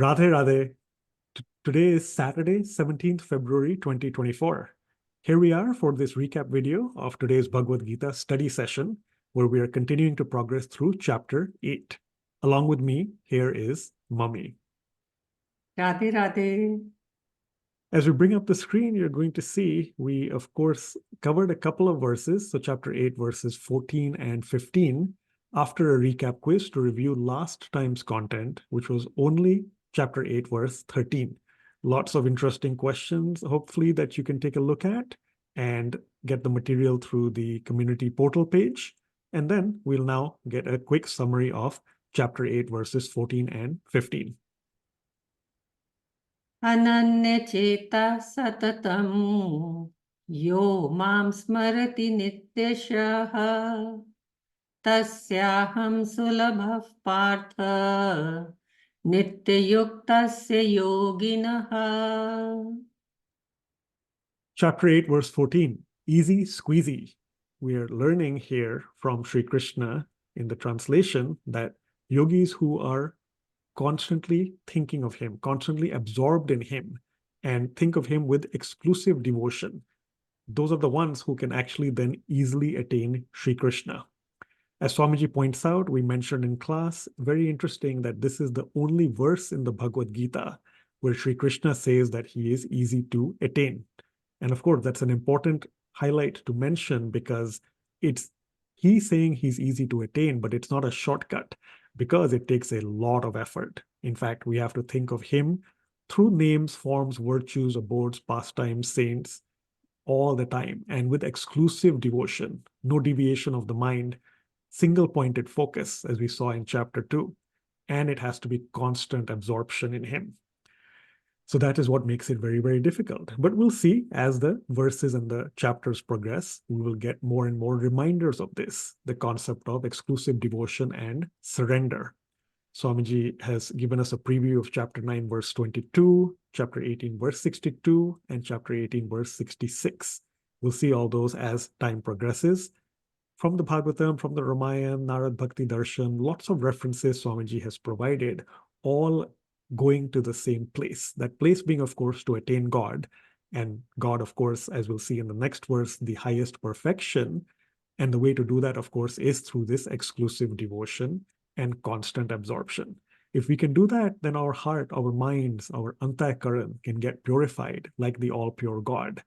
Radhe Radhe. Today is Saturday, 17th February 2024. Here we are for this recap video of today's Bhagavad Gita study session, where we are continuing to progress through chapter 8. Along with me, here is Mummy. Radhe Radhe. As we bring up the screen, you're going to see we, of course, covered a couple of verses. So chapter 8, verses 14 and 15, after a recap quiz to review last time's content, which was only chapter 8, verse 13. Lots of interesting questions, hopefully, that you can take a look at and get the material through the community portal page. And then we'll now get a quick summary of chapter 8, verses 14 and 15. Ananya cheta satatam yo mam smarati nityashaha tasyaham sulabhav partha nityayuktasya yoginaha. Chapter 8, verse 14, easy squeezy. We are learning here from Sri Krishna in the translation that yogis who are constantly thinking of him, constantly absorbed in him, and think of him with exclusive devotion, those are the ones who can actually then easily attain Sri Krishna. As Swamiji points out, we mentioned in class, very interesting that this is the only verse in the Bhagavad Gita where Sri Krishna says that he is easy to attain. And of course, that's an important highlight to mention because he's saying he's easy to attain, but it's not a shortcut because it takes a lot of effort. In fact, we have to think of him through names, forms, virtues, abodes, pastimes, saints, all the time, and with exclusive devotion, no deviation of the mind, single-pointed focus, as we saw in chapter 2, and it has to be constant absorption in him. So that is what makes it very, very difficult. But we'll see as the verses and the chapters progress, we will get more and more reminders of this, the concept of exclusive devotion and surrender. Swamiji has given us a preview of chapter 9, verse 22, chapter 18, verse 62, and chapter 18, verse 66. We'll see all those as time progresses. From the Bhagavatam, from the Ramayana, Narad Bhakti Darshan, lots of references Swamiji has provided, all going to the same place. That place being, of course, to attain God. And God, of course, as we'll see in the next verse, the highest perfection. And the way to do that, of course, is through this exclusive devotion and constant absorption. If we can do that, then our heart, our minds, our antakaran can get purified like the all-pure God.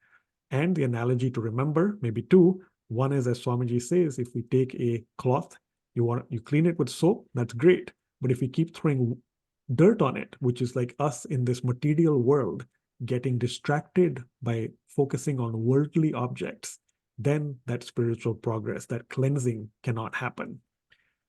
And the analogy to remember, maybe two. One is, as Swamiji says, if we take a cloth, you clean it with soap, that's great. But if we keep throwing dirt on it, which is like us in this material world, getting distracted by focusing on worldly objects, then that spiritual progress, that cleansing cannot happen.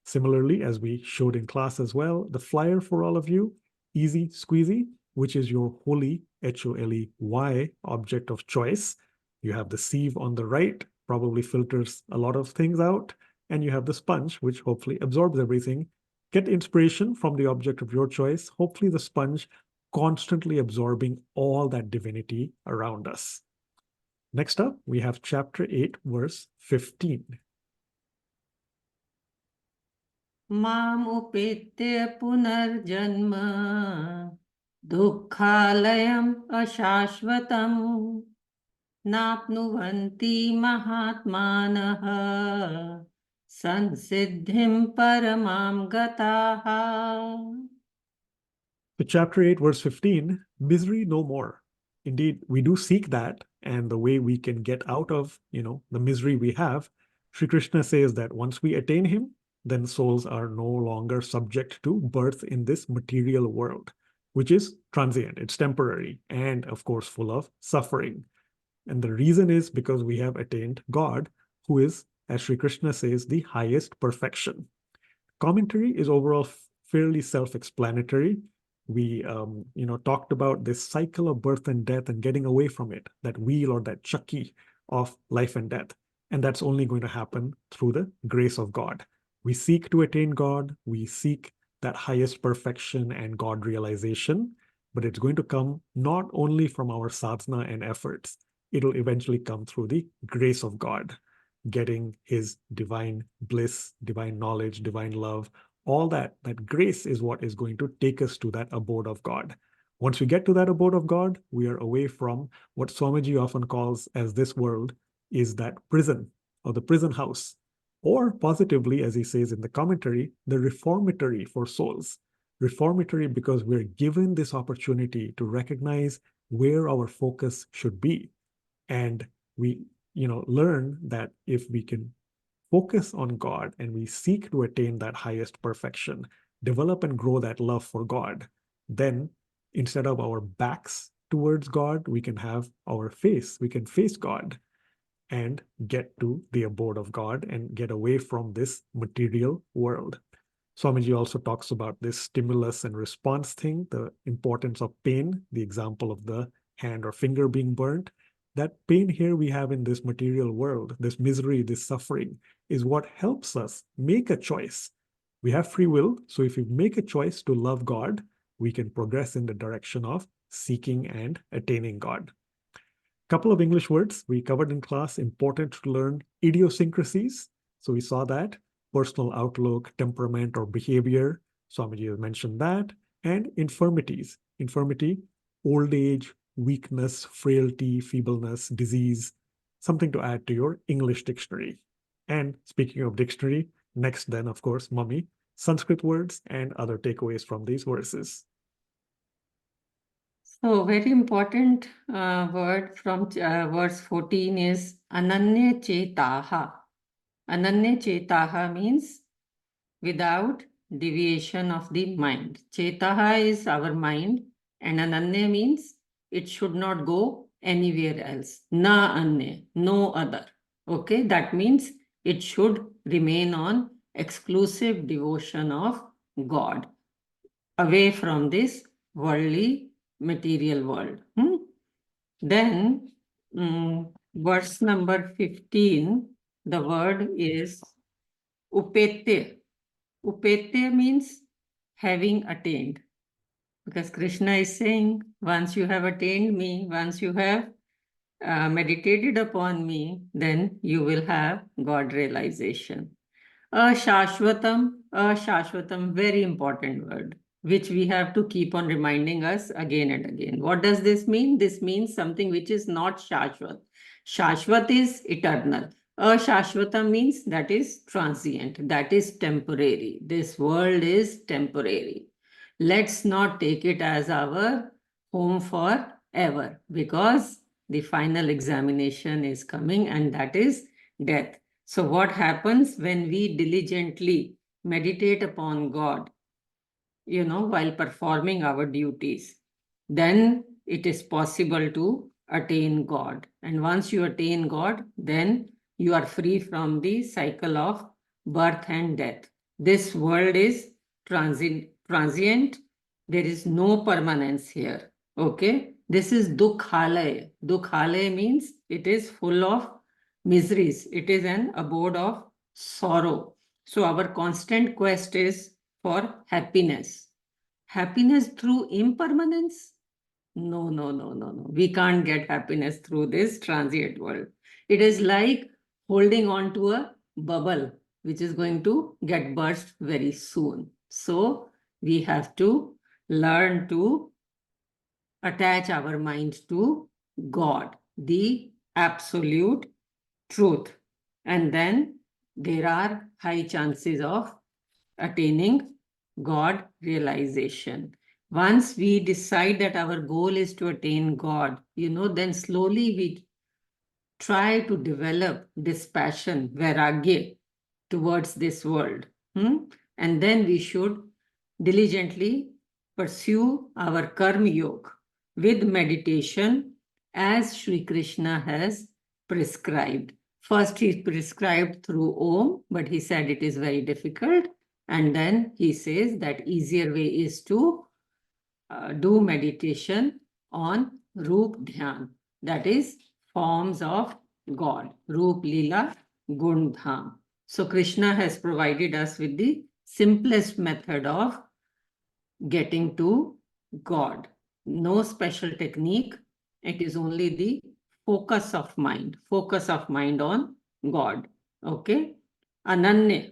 Similarly, as we showed in class as well, the flyer for all of you, easy squeezy, which is your holy, H-O-L-E-Y, object of choice. You have the sieve on the right, probably filters a lot of things out, and you have the sponge, which hopefully absorbs everything. Get inspiration from the object of your choice, hopefully the sponge constantly absorbing all that divinity around us. Next up, we have chapter 8, verse 15. Mam upetya punarjanma dukkhalayam ashashvatam napnuvanti mahatmanaha sansiddhim paramam gataha. So chapter 8, verse 15, misery no more. Indeed, we do seek that, and the way we can get out of, the misery we have, Sri Krishna says that once we attain him, then souls are no longer subject to birth in this material world, which is transient, it's temporary, and of course, full of suffering. And the reason is because we have attained God, who is, as Sri Krishna says, the highest perfection. Commentary is overall fairly self-explanatory. We talked about this cycle of birth and death and getting away from it, that wheel or that chakki of life and death. And that's only going to happen through the grace of God. We seek to attain God, we seek that highest perfection and God realization, but it's going to come not only from our sadhana and efforts, it'll eventually come through the grace of God, getting his divine bliss, divine knowledge, divine love, all that grace is what is going to take us to that abode of God. Once we get to that abode of God, we are away from what Swamiji often calls as this world is that prison or the prison house, or positively, as he says in the commentary, the reformatory for souls. Reformatory because we're given this opportunity to recognize where our focus should be. And we, learn that if we can focus on God and we seek to attain that highest perfection, develop and grow that love for God, then instead of our backs towards God, we can have our face, we can face God and get to the abode of God and get away from this material world. Swamiji also talks about this stimulus and response thing, the importance of pain, the example of the hand or finger being burnt. That pain here we have in this material world, this misery, this suffering, is what helps us make a choice. We have free will, so if we make a choice to love God, we can progress in the direction of seeking and attaining God. Couple of English words we covered in class, important to learn idiosyncrasies. So we saw that personal outlook, temperament, or behavior. Swamiji has mentioned that. And infirmities. Infirmity, old age, weakness, frailty, feebleness, disease. Something to add to your English dictionary. And speaking of dictionary, next then, of course, mummy, Sanskrit words and other takeaways from these verses. So very important word from verse 14 is Ananya Chetaha. Ananya Chetaha means without deviation of the mind. Chetaha is our mind, and Ananya means it should not go anywhere else. Na anya, no other. Okay, that means it should remain on exclusive devotion of God, away from this worldly material world. Then verse number 15, the word is upetya. Upetya means having attained. Because Krishna is saying, once you have attained me, once you have meditated upon me, then you will have God realization. Ashashvatam, very important word, which we have to keep on reminding us again and again. What does this mean? This means something which is not Shashvat. Shashvat is eternal. Ashashvatam means that is transient, that is temporary. This world is temporary. Let's not take it as our home forever, because the final examination is coming, and that is death. So what happens when we diligently meditate upon God, while performing our duties? Then it is possible to attain God. And once you attain God, then you are free from the cycle of birth and death. This world is transient. There is no permanence here. Okay? This is dukhalaya. Dukhalaya means it is full of miseries. It is an abode of sorrow. So our constant quest is for happiness. Happiness through impermanence? No, no, no, no, no. We can't get happiness through this transient world. It is like holding on to a bubble, which is going to get burst very soon. So we have to learn to attach our mind to God, the absolute truth. And then there are high chances of attaining God realization. Once we decide that our goal is to attain God, then slowly we try to develop this passion, vairagya, towards this world. And then we should diligently pursue our karma yoga with meditation as Sri Krishna has prescribed. First, he prescribed through Om, but he said it is very difficult. And then he says that easier way is to do meditation on Roop Dhyan, that is forms of God, Roop Lila Gun Dham. So Krishna has provided us with the simplest method of getting to God. No special technique. It is only the focus of mind on God. Okay? Ananya.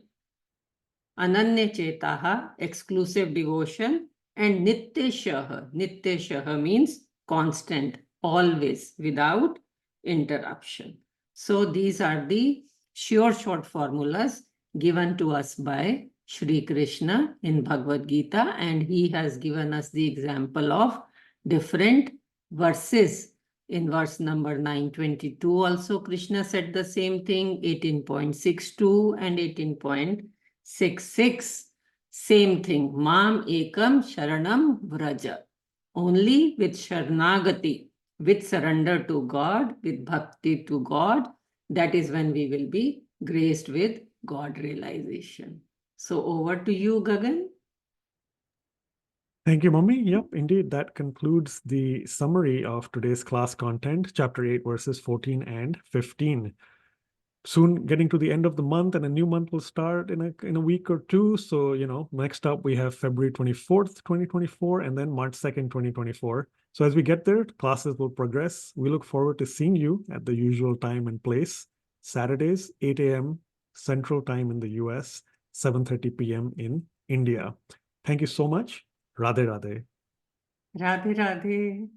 Ananya Chetaha, exclusive devotion, and Nityashaha. Nityashaha means constant, always, without interruption. So these are the short formulas given to us by Shri Krishna in Bhagavad Gita, and he has given us the example of different verses. In verse number 922 also Krishna said the same thing, 18.62 and 18.66. Same thing, Mam Ekam Sharanam Vraja. Only with Sharanagati, with surrender to God, with bhakti to God, that is when we will be graced with God realization. So over to you, Gagan. Thank you, Mummy. Yep, indeed. That concludes the summary of today's class content, chapter 8, verses 14 and 15. Soon getting to the end of the month, and a new month will start in a week or two. So, next up we have February 24th, 2024, and then March 2nd, 2024. So as we get there, classes will progress. We look forward to seeing you at the usual time and place, Saturdays, 8 a.m. Central Time in the US, 7:30 p.m. in India. Thank you so much. Radhe Radhe. Radhe Radhe.